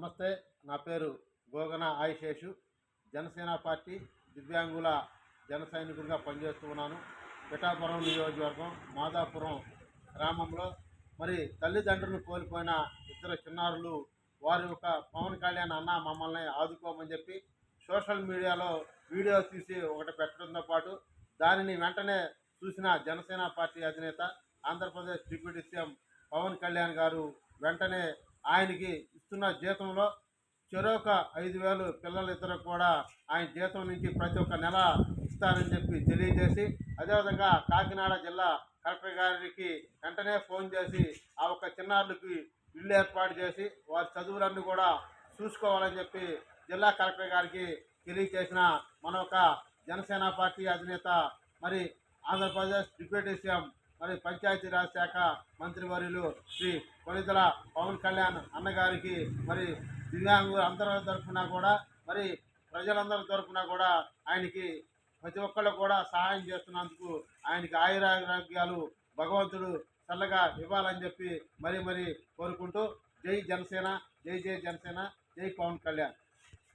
నమస్తే. నా పేరు గోగన ఆయిషేషు. జనసేన పార్టీ దివ్యాంగుల జన సైనికుడిగా పనిచేస్తూ ఉన్నాను. పిఠాపురం నియోజకవర్గం మాదాపురం గ్రామంలో మరి తల్లిదండ్రులు కోల్పోయిన ఇద్దరు చిన్నారులు వారి యొక్క పవన్ కళ్యాణ్ అన్న మమ్మల్ని ఆదుకోమని చెప్పి సోషల్ మీడియాలో వీడియో తీసి ఒకటి పెట్టడంతో పాటు దానిని వెంటనే చూసిన జనసేన పార్టీ అధినేత ఆంధ్రప్రదేశ్ డిప్యూటీ సీఎం పవన్ కళ్యాణ్ గారు వెంటనే ఆయనకి ఇస్తున్న జీతంలో చెరొక 5,000 పిల్లలిద్దరు కూడా ఆయన జీతం నుంచి ప్రతి ఒక్క నెల ఇస్తానని చెప్పి తెలియజేసి, అదేవిధంగా కాకినాడ జిల్లా కలెక్టర్ గారికి వెంటనే ఫోన్ చేసి ఆ ఒక్క చిన్నారులకి ఇల్లు ఏర్పాటు చేసి వారి చదువులన్నీ కూడా చూసుకోవాలని చెప్పి జిల్లా కలెక్టర్ గారికి తెలియజేసిన మన ఒక జనసేన పార్టీ అధినేత మరి ఆంధ్రప్రదేశ్ డిప్యూటీ సీఎం మరి పంచాయతీరాజ్ శాఖ మంత్రివర్యులు శ్రీ కొణిదెల పవన్ కళ్యాణ్ అన్నగారికి మరి దివ్యాంగులు అందరి తరఫున కూడా మరి ప్రజలందరి తరఫున కూడా ఆయనకి ప్రతి ఒక్కళ్ళు కూడా సహాయం చేస్తున్నందుకు ఆయనకి ఆయురారోగ్యాలు భగవంతుడు చల్లగా ఇవ్వాలని చెప్పి మరి కోరుకుంటూ జై జనసేన, జై జనసేన, జై పవన్ కళ్యాణ్.